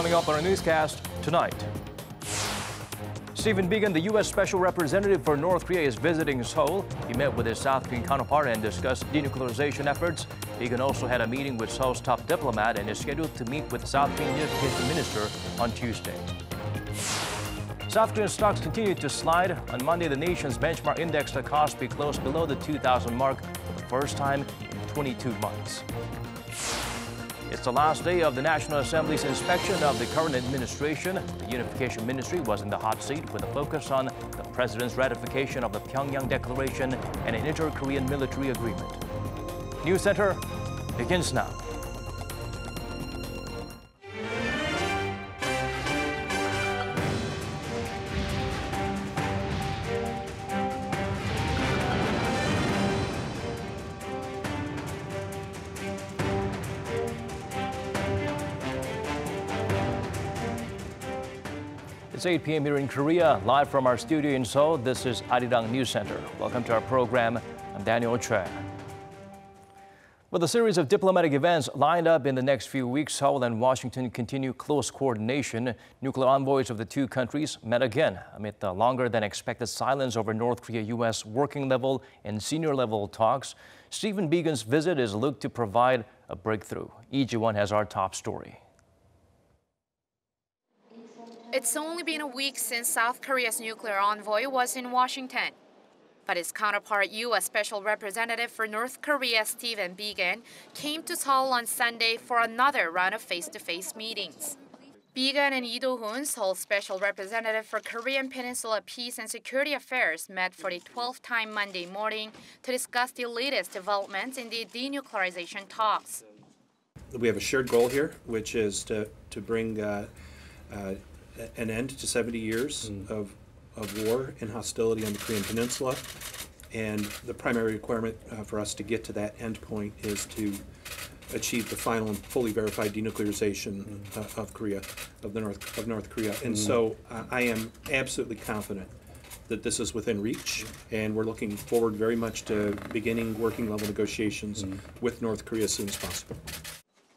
Coming up on our newscast tonight. Stephen Biegun, the U.S. Special Representative for North Korea, is visiting Seoul. He met with his South Korean counterpart and discussed denuclearization efforts. Biegun also had a meeting with Seoul's top diplomat and is scheduled to meet with South Korean Unification Minister on Tuesday. South Korean stocks continue to slide. On Monday, the nation's benchmark index, the KOSPI, closed below the 2,000 mark for the first time in 22 months. It's the last day of the National Assembly's inspection of the current administration. The Unification Ministry was in the hot seat with a focus on the president's ratification of the Pyeongyang Declaration and an inter-Korean military agreement. News Center begins now. It's 8 p.m. here in Korea, live from our studio in Seoul. This is Arirang News Center. Welcome to our program. I'm Daniel Choi. With a series of diplomatic events lined up in the next few weeks, Seoul and Washington continue close coordination. Nuclear envoys of the two countries met again amid the longer than expected silence over North Korea-U.S. working level and senior level talks. Stephen Biegun's visit is looked to provide a breakthrough. Lee Ji-won has our top story. It's only been a week since South Korea's nuclear envoy was in Washington. But his counterpart, U.S. Special Representative for North Korea, Stephen Biegun, came to Seoul on Sunday for another round of face-to-face meetings. Biegun and Lee Do-hoon, Seoul's Special Representative for Korean Peninsula Peace and Security Affairs, met for the 12th time Monday morning to discuss the latest developments in the denuclearization talks. We have a shared goal here, which is to bring an end to 70 years of war and hostility on the Korean Peninsula. And the primary requirement for us to get to that end point is to achieve the final and fully verified denuclearization of Korea, of North Korea. And so I am absolutely confident that this is within reach, and we're looking forward very much to beginning working level negotiations with North Korea as soon as possible.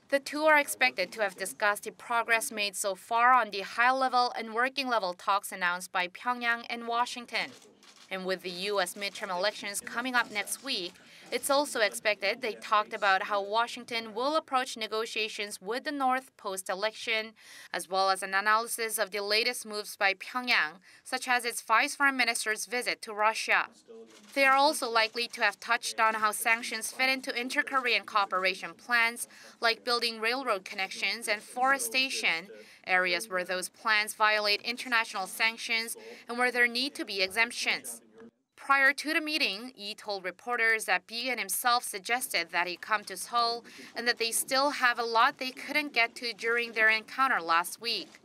The two are expected to have discussed the progress made so far on the high-level and working-level talks announced by Pyongyang and Washington. And with the U.S. midterm elections coming up next week, it's also expected they talked about how Washington will approach negotiations with the North post-election, as well as an analysis of the latest moves by Pyongyang, such as its vice foreign minister's visit to Russia. They are also likely to have touched on how sanctions fit into inter-Korean cooperation plans, like building railroad connections and forestation, areas where those plans violate international sanctions and where there need to be exemptions. Prior to the meeting, Lee told reporters that Biegun himself suggested that he come to Seoul and that they still have a lot they couldn't get to during their encounter last week.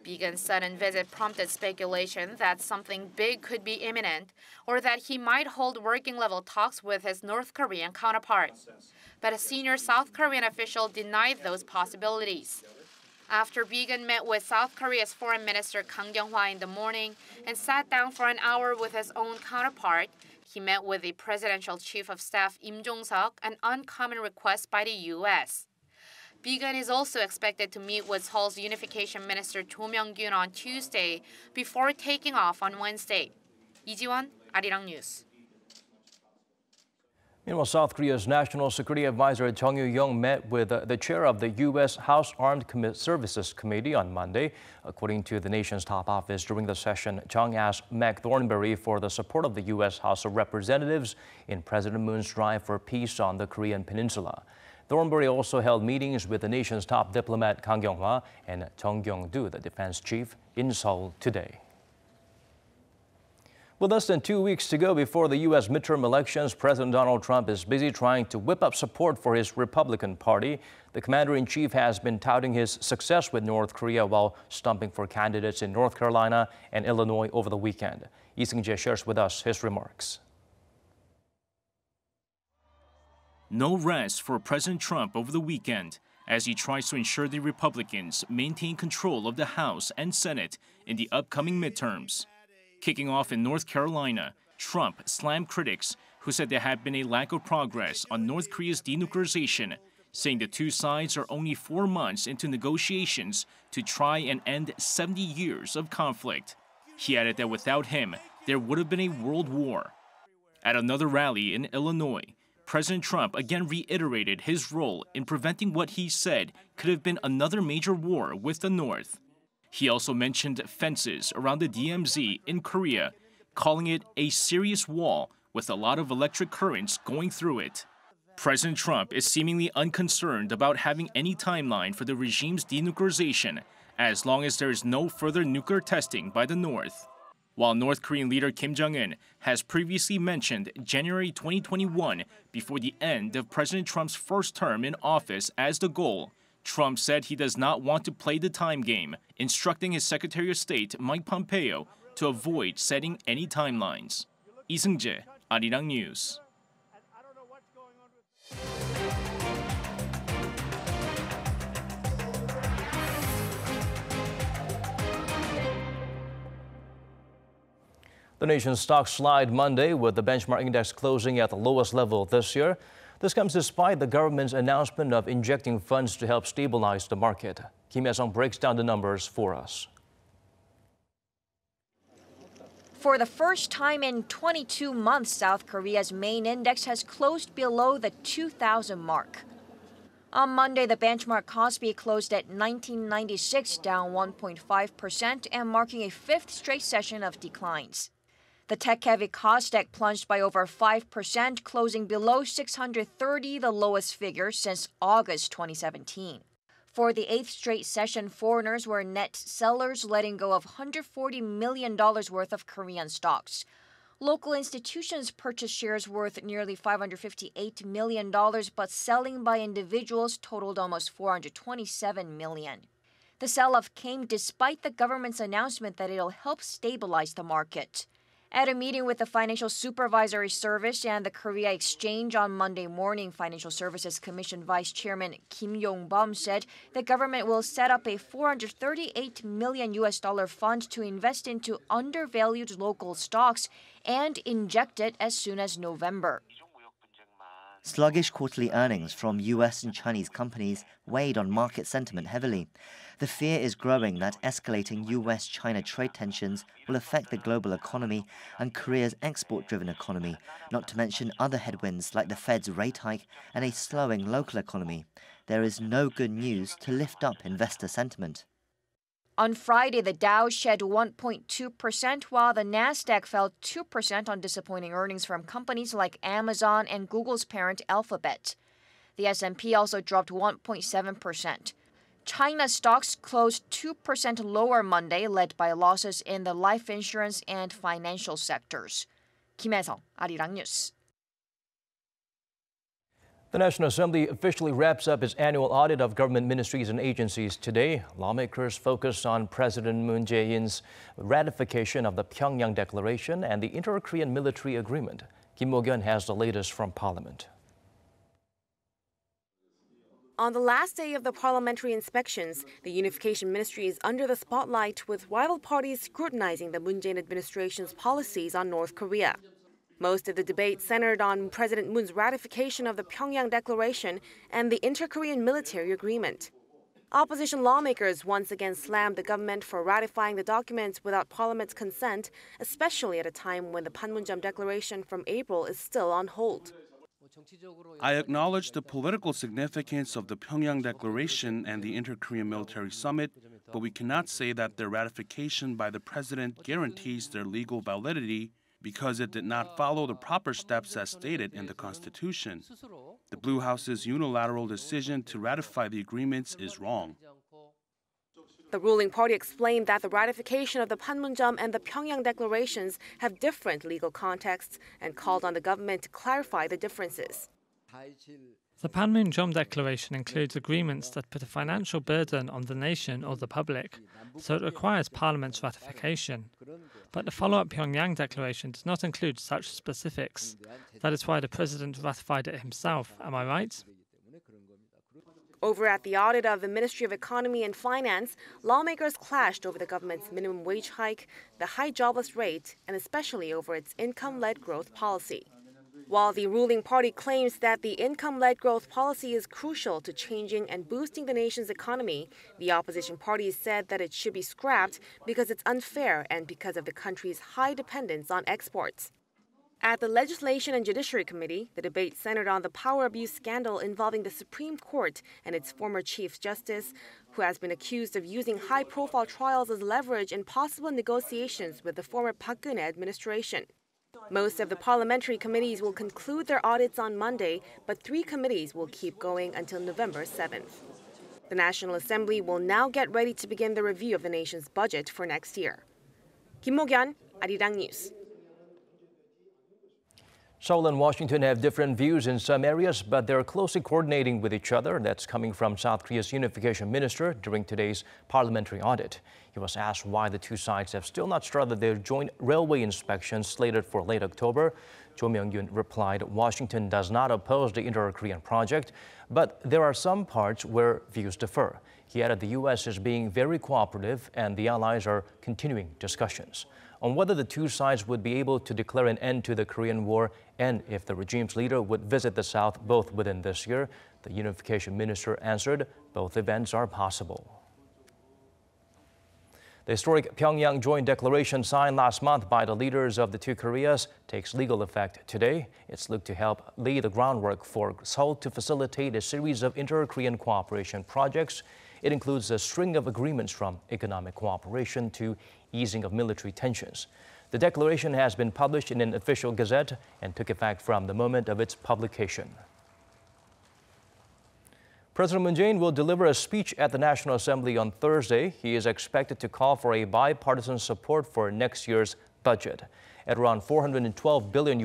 Biegun's sudden visit prompted speculation that something big could be imminent or that he might hold working-level talks with his North Korean counterpart. But a senior South Korean official denied those possibilities. After Biegun met with South Korea's Foreign Minister Kang Kyung-hwa in the morning and sat down for an hour with his own counterpart, he met with the Presidential Chief of Staff Im Jong-seok, an uncommon request by the U.S. Biegun is also expected to meet with Seoul's Unification Minister Cho Myung-gyun on Tuesday before taking off on Wednesday. Lee Ji-won, Arirang News. Meanwhile, South Korea's National Security Advisor Chung Yoo-young met with the chair of the U.S. House Armed Services Committee on Monday. According to the nation's top office, during the session, Chung asked Mac Thornberry for the support of the U.S. House of Representatives in President Moon's drive for peace on the Korean Peninsula. Thornberry also held meetings with the nation's top diplomat Kang Kyung-hwa and Chung Kyung-do, the defense chief, in Seoul today. With less than 2 weeks to go before the U.S. midterm elections, President Donald Trump is busy trying to whip up support for his Republican Party. The commander-in-chief has been touting his success with North Korea while stumping for candidates in North Carolina and Illinois over the weekend. Lee Seung-jae shares with us his remarks. No rest for President Trump over the weekend as he tries to ensure the Republicans maintain control of the House and Senate in the upcoming midterms. Kicking off in North Carolina, Trump slammed critics who said there had been a lack of progress on North Korea's denuclearization, saying the two sides are only 4 months into negotiations to try and end 70 years of conflict. He added that without him, there would have been a world war. At another rally in Illinois, President Trump again reiterated his role in preventing what he said could have been another major war with the North. He also mentioned fences around the DMZ in Korea, calling it a serious wall with a lot of electric currents going through it. President Trump is seemingly unconcerned about having any timeline for the regime's denuclearization as long as there is no further nuclear testing by the North. While North Korean leader Kim Jong-un has previously mentioned January 2021 before the end of President Trump's first term in office as the goal, Trump said he does not want to play the time game, instructing his Secretary of State Mike Pompeo to avoid setting any timelines. Lee Seung-jae, Arirang News. The nation's stocks slide Monday with the benchmark index closing at the lowest level this year. This comes despite the government's announcement of injecting funds to help stabilize the market. Kim Hye-sung breaks down the numbers for us. For the first time in 22 months, South Korea's main index has closed below the 2,000 mark. On Monday, the benchmark KOSPI closed at 1996, down 1.5% and marking a fifth straight session of declines. The tech-heavy KOSDAQ plunged by over 5%, closing below 630, the lowest figure since August 2017. For the eighth straight session, foreigners were net sellers, letting go of $140 million worth of Korean stocks. Local institutions purchased shares worth nearly $558 million, but selling by individuals totaled almost $427 million. The sell-off came despite the government's announcement that it'll help stabilize the market. At a meeting with the Financial Supervisory Service and the Korea Exchange on Monday morning, Financial Services Commission Vice Chairman Kim Yong-bum said the government will set up a $438 million fund to invest into undervalued local stocks and inject it as soon as November. Sluggish quarterly earnings from US and Chinese companies weighed on market sentiment heavily. The fear is growing that escalating US-China trade tensions will affect the global economy and Korea's export-driven economy, not to mention other headwinds like the Fed's rate hike and a slowing local economy. There is no good news to lift up investor sentiment. On Friday, the Dow shed 1.2%, while the Nasdaq fell 2% on disappointing earnings from companies like Amazon and Google's parent Alphabet. The S&P also dropped 1.7%. China's stocks closed 2% lower Monday, led by losses in the life insurance and financial sectors. Kim Hye-sung, Arirang News. The National Assembly officially wraps up its annual audit of government ministries and agencies today. Lawmakers focused on President Moon Jae-in's ratification of the Pyeongyang Declaration and the Inter-Korean Military Agreement. Kim Mo-gyun has the latest from Parliament. On the last day of the parliamentary inspections, the Unification Ministry is under the spotlight with rival parties scrutinizing the Moon Jae-in administration's policies on North Korea. Most of the debate centered on President Moon's ratification of the Pyeongyang Declaration and the Inter-Korean Military Agreement. Opposition lawmakers once again slammed the government for ratifying the documents without Parliament's consent, especially at a time when the Panmunjom Declaration from April is still on hold. I acknowledge the political significance of the Pyeongyang Declaration and the Inter-Korean Military Summit, but we cannot say that their ratification by the President guarantees their legal validity because it did not follow the proper steps as stated in the Constitution. The Blue House's unilateral decision to ratify the agreements is wrong. The ruling party explained that the ratification of the Panmunjom and the Pyeongyang declarations have different legal contexts and called on the government to clarify the differences. The Panmunjom Declaration includes agreements that put a financial burden on the nation or the public, so it requires Parliament's ratification. But the follow-up Pyeongyang Declaration does not include such specifics. That is why the President ratified it himself, am I right? Over at the audit of the Ministry of Economy and Finance, lawmakers clashed over the government's minimum wage hike, the high jobless rate, and especially over its income-led growth policy. While the ruling party claims that the income-led growth policy is crucial to changing and boosting the nation's economy, the opposition parties said that it should be scrapped because it's unfair and because of the country's high dependence on exports. At the Legislation and Judiciary Committee, the debate centered on the power abuse scandal involving the Supreme Court and its former Chief Justice, who has been accused of using high-profile trials as leverage in possible negotiations with the former Park Geun-hye administration. Most of the parliamentary committees will conclude their audits on Monday, but 3 committees will keep going until November 7th. The National Assembly will now get ready to begin the review of the nation's budget for next year. Kim Mo-gyun, Arirang News. Seoul and Washington have different views in some areas, but they're closely coordinating with each other. That's coming from South Korea's unification minister during today's parliamentary audit. He was asked why the two sides have still not started their joint railway inspections slated for late October. Cho Myung-gyun replied Washington does not oppose the inter-Korean project, but there are some parts where views differ. He added the U.S. is being very cooperative and the allies are continuing discussions on whether the two sides would be able to declare an end to the Korean War and if the regime's leader would visit the South both within this year. The unification minister answered both events are possible. The historic Pyeongyang Joint Declaration signed last month by the leaders of the two Koreas takes legal effect today. It's looked to help lay the groundwork for Seoul to facilitate a series of inter-Korean cooperation projects. It includes a string of agreements from economic cooperation to easing of military tensions. The declaration has been published in an official gazette and took effect from the moment of its publication. President Moon Jae-in will deliver a speech at the National Assembly on Thursday. He is expected to call for a bipartisan support for next year's budget. At around $412 billion,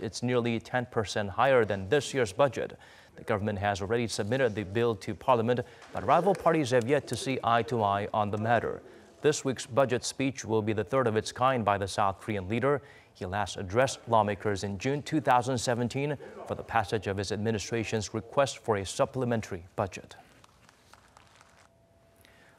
it's nearly 10% higher than this year's budget. The government has already submitted the bill to Parliament, but rival parties have yet to see eye to eye on the matter. This week's budget speech will be the third of its kind by the South Korean leader. He last addressed lawmakers in June 2017 for the passage of his administration's request for a supplementary budget.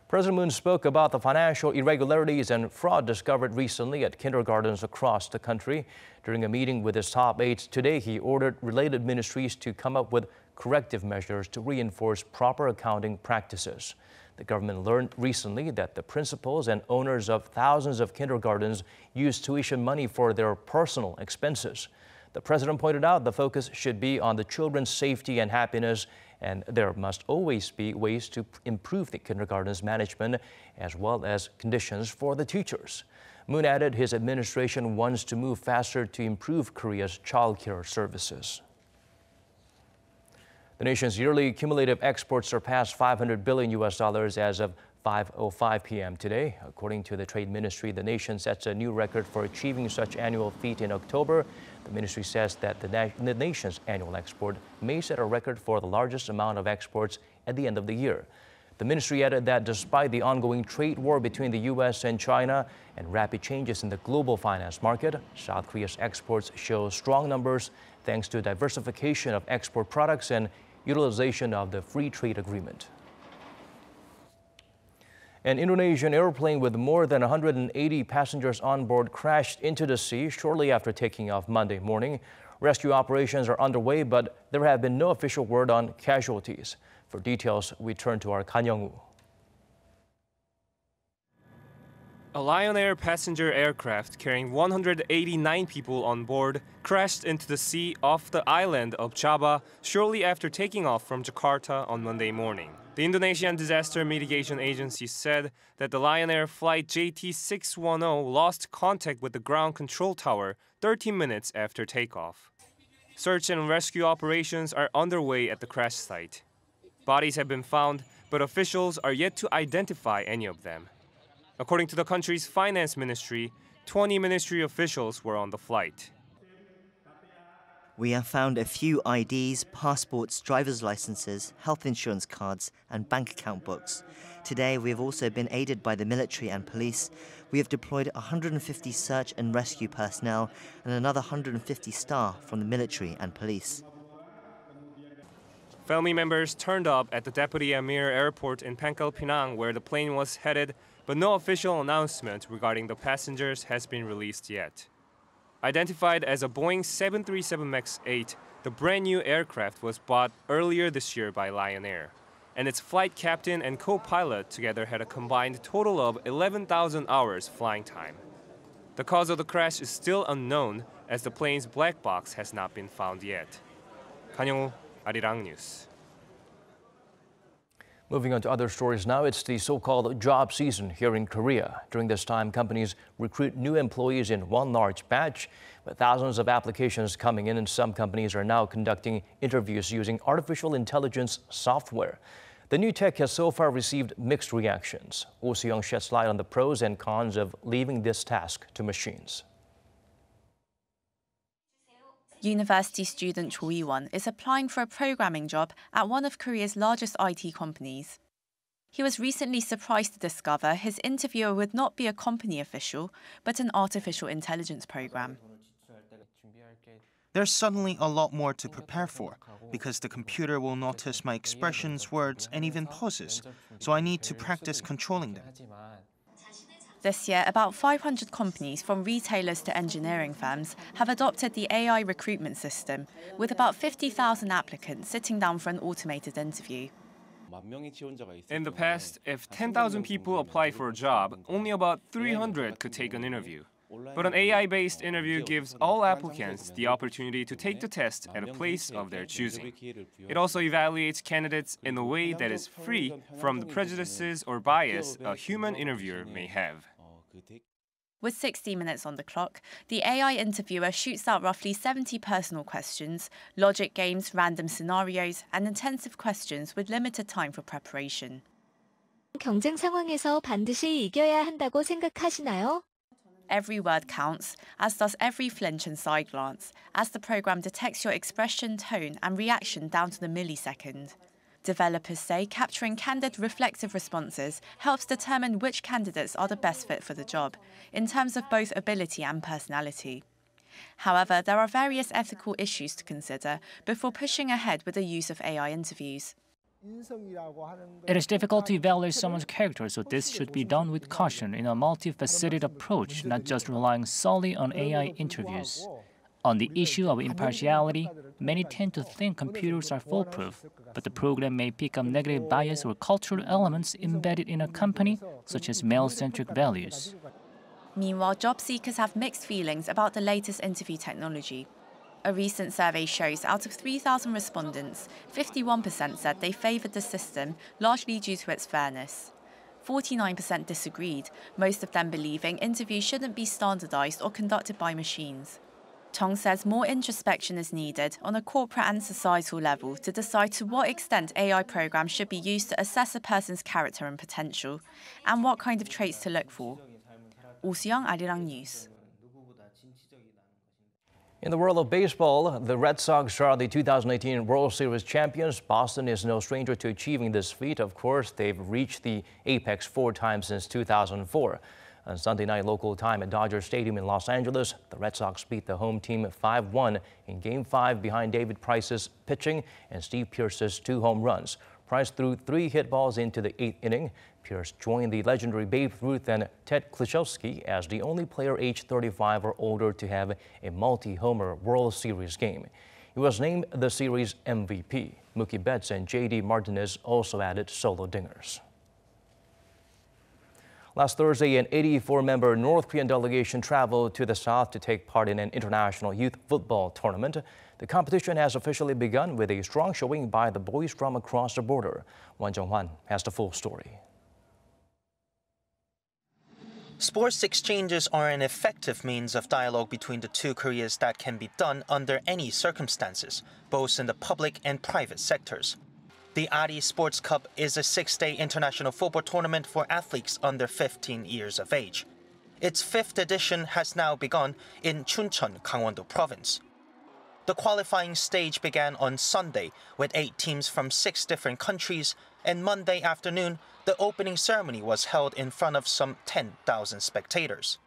President Moon spoke about the financial irregularities and fraud discovered recently at kindergartens across the country. During a meeting with his top aides today, he ordered related ministries to come up with corrective measures to reinforce proper accounting practices. The government learned recently that the principals and owners of thousands of kindergartens use tuition money for their personal expenses. The president pointed out the focus should be on the children's safety and happiness, and there must always be ways to improve the kindergarten's management as well as conditions for the teachers. Moon added his administration wants to move faster to improve Korea's childcare services. The nation's yearly cumulative exports surpassed $500 billion as of 5:05 p.m. today. According to the Trade Ministry, the nation sets a new record for achieving such annual feat in October. The ministry says that the nation's annual export may set a record for the largest amount of exports at the end of the year. The ministry added that despite the ongoing trade war between the U.S. and China and rapid changes in the global finance market, South Korea's exports show strong numbers thanks to diversification of export products and utilization of the free trade agreement. An Indonesian airplane with more than 180 passengers on board crashed into the sea shortly after taking off Monday morning. Rescue operations are underway, but there have been no official word on casualties. For details, we turn to our Kan Young-woo. A Lion Air passenger aircraft carrying 189 people on board crashed into the sea off the island of Java shortly after taking off from Jakarta on Monday morning. The Indonesian Disaster Mitigation Agency said that the Lion Air flight JT610 lost contact with the ground control tower 13 minutes after takeoff. Search and rescue operations are underway at the crash site. Bodies have been found, but officials are yet to identify any of them. According to the country's finance ministry, 20 ministry officials were on the flight. We have found a few IDs, passports, driver's licenses, health insurance cards, and bank account books. Today, we have also been aided by the military and police. We have deployed 150 search and rescue personnel and another 150 staff from the military and police. Family members turned up at the Deputy Emir Airport in Pangkal Pinang, where the plane was headed, but no official announcement regarding the passengers has been released yet. Identified as a Boeing 737 MAX 8, the brand new aircraft was bought earlier this year by Lion Air, and its flight captain and co-pilot together had a combined total of 11,000 hours flying time. The cause of the crash is still unknown, as the plane's black box has not been found yet. Kanyong, Arirang News. Moving on to other stories now, it's the so-called job season here in Korea. During this time, companies recruit new employees in one large batch, with thousands of applications coming in, and some companies are now conducting interviews using artificial intelligence software. The new tech has so far received mixed reactions. Oh Se-young sheds light on the pros and cons of leaving this task to machines. University student Cho Lee-won is applying for a programming job at one of Korea's largest IT companies. He was recently surprised to discover his interviewer would not be a company official, but an artificial intelligence program. There's suddenly a lot more to prepare for, because the computer will notice my expressions, words, and even pauses, so I need to practice controlling them. This year, about 500 companies, from retailers to engineering firms, have adopted the AI recruitment system, with about 50,000 applicants sitting down for an automated interview. In the past, if 10,000 people apply for a job, only about 300 could take an interview. But an AI-based interview gives all applicants the opportunity to take the test at a place of their choosing. It also evaluates candidates in a way that is free from the prejudices or bias a human interviewer may have. With 60 minutes on the clock, the AI interviewer shoots out roughly 70 personal questions, logic games, random scenarios, and intensive questions with limited time for preparation. 경쟁 상황에서 반드시 이겨야 한다고 생각하시나요? Every word counts, as does every flinch and side glance, as the program detects your expression, tone, and reaction down to the millisecond. Developers say capturing candid, reflective responses helps determine which candidates are the best fit for the job, in terms of both ability and personality. However, there are various ethical issues to consider before pushing ahead with the use of AI interviews. It is difficult to evaluate someone's character, so this should be done with caution in a multifaceted approach, not just relying solely on AI interviews. On the issue of impartiality, many tend to think computers are foolproof, but the program may pick up negative bias or cultural elements embedded in a company, such as male-centric values. Meanwhile, job seekers have mixed feelings about the latest interview technology. A recent survey shows out of 3,000 respondents, 51% said they favoured the system, largely due to its fairness. 49% disagreed, most of them believing interviews shouldn't be standardised or conducted by machines. Tong says more introspection is needed on a corporate and societal level to decide to what extent AI programs should be used to assess a person's character and potential, and what kind of traits to look for. Oh Se-young, Arirang News. In the world of baseball, the Red Sox are the 2018 World Series champions. Boston is no stranger to achieving this feat. Of course, they've reached the apex 4 times since 2004. On Sunday night local time at Dodger Stadium in Los Angeles, the Red Sox beat the home team 5-1 in Game 5 behind David Price's pitching and Steve Pearce's 2 home runs. Price threw 3 hit balls into the 8th inning. Pearce joined the legendary Babe Ruth and Ted Kluszewski as the only player aged 35 or older to have a multi-homer World Series game. He was named the series MVP. Mookie Betts and J.D. Martinez also added solo dingers. Last Thursday, an 84-member North Korean delegation traveled to the south to take part in an international youth football tournament. The competition has officially begun with a strong showing by the boys from across the border. Won Jung-hwan has the full story. Sports exchanges are an effective means of dialogue between the two Koreas that can be done under any circumstances, both in the public and private sectors. The Ari Sports Cup is a 6-day international football tournament for athletes under 15 years of age. Its 5th edition has now begun in Chuncheon, Gangwon-do Province. The qualifying stage began on Sunday with 8 teams from 6 different countries, and Monday afternoon, the opening ceremony was held in front of some 10,000 spectators.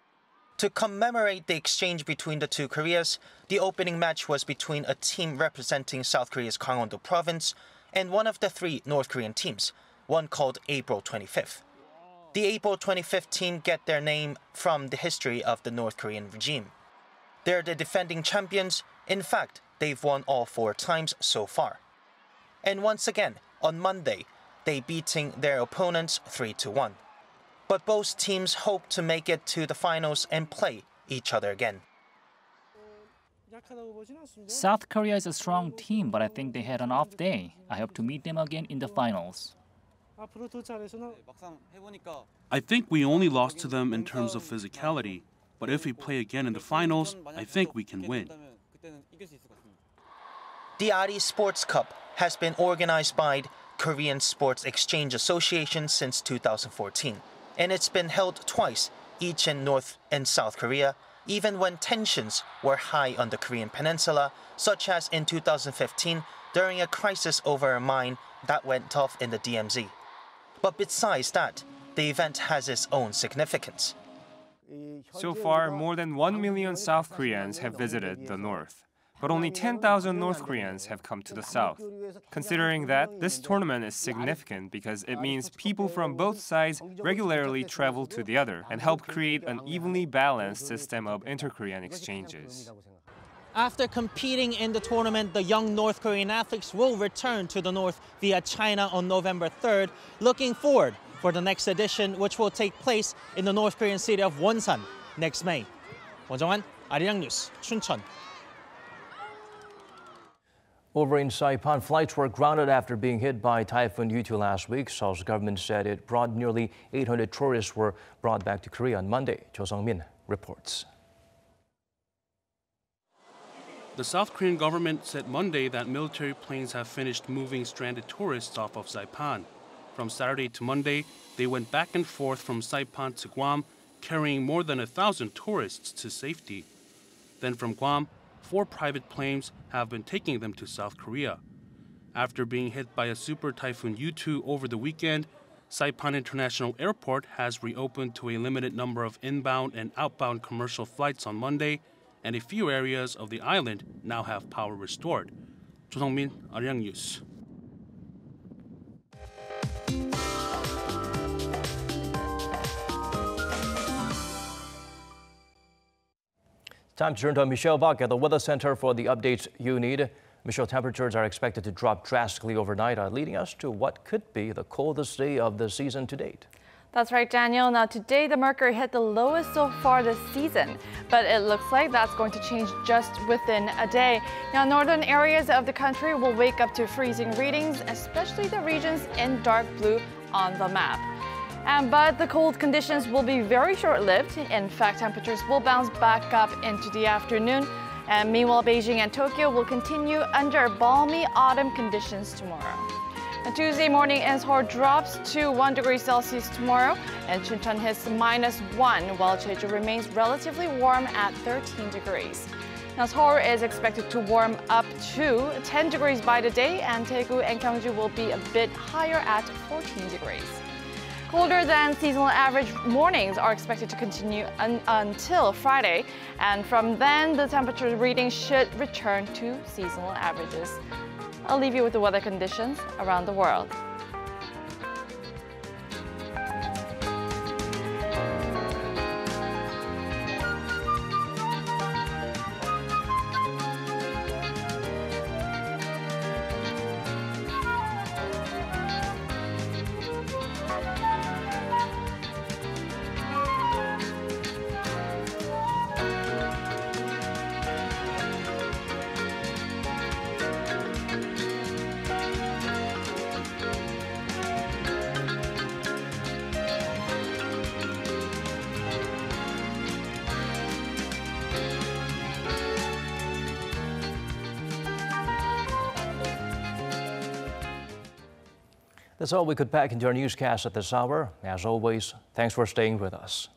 To commemorate the exchange between the two Koreas, the opening match was between a team representing South Korea's Gangwon-do Province and one of the 3 North Korean teams, one called April 25th. The April 25th team get their name from the history of the North Korean regime. They're the defending champions. In fact, they've won all 4 times so far. And once again, on Monday, they beating their opponents 3-1. But both teams hope to make it to the finals and play each other again. South Korea is a strong team, but I think they had an off day. I hope to meet them again in the finals. I think we only lost to them in terms of physicality, but if we play again in the finals, I think we can win. The Ari Sports Cup has been organized by Korean Sports Exchange Association since 2014, and it's been held twice, each in North and South Korea, even when tensions were high on the Korean Peninsula, such as in 2015 during a crisis over a mine that went off in the DMZ. But besides that, the event has its own significance. So far, more than 1 million South Koreans have visited the North, but only 10,000 North Koreans have come to the South. Considering that, this tournament is significant because it means people from both sides regularly travel to the other and help create an evenly balanced system of inter-Korean exchanges. After competing in the tournament, the young North Korean athletes will return to the North via China on November 3rd, looking forward for the next edition, which will take place in the North Korean city of Wonsan next May. 원정환, 아리랑 뉴스, 춘천. Over in Saipan, flights were grounded after being hit by Typhoon Yutu last week. Seoul's government said it brought nearly 800 tourists were brought back to Korea on Monday. Jo Sung-min reports. The South Korean government said Monday that military planes have finished moving stranded tourists off of Saipan. From Saturday to Monday, they went back and forth from Saipan to Guam, carrying more than 1,000 tourists to safety. Then from Guam, 4 private planes have been taking them to South Korea. After being hit by a super typhoon Yutu over the weekend, Saipan International Airport has reopened to a limited number of inbound and outbound commercial flights on Monday, and a few areas of the island now have power restored. Jo Sung-min, Arirang News. Time to turn to Michelle Bach at the Weather Center for the updates you need. Michelle, temperatures are expected to drop drastically overnight, leading us to what could be the coldest day of the season to date. That's right, Daniel. Now, today the mercury hit the lowest so far this season, but it looks like that's going to change just within a day. Now, northern areas of the country will wake up to freezing readings, especially the regions in dark blue on the map. But the cold conditions will be very short-lived. In fact, temperatures will bounce back up into the afternoon. And meanwhile, Beijing and Tokyo will continue under balmy autumn conditions tomorrow. Now, Tuesday morning in Seoul drops to 1 degree Celsius tomorrow, and Chuncheon hits -1, while Jeju remains relatively warm at 13 degrees. Now, Seoul is expected to warm up to 10 degrees by the day, and Daegu and Gyeongju will be a bit higher at 14 degrees. Colder than seasonal average mornings are expected to continue until Friday, and from then the temperature readings should return to seasonal averages. I'll leave you with the weather conditions around the world. That's all we could pack into our newscast at this hour. As always, thanks for staying with us.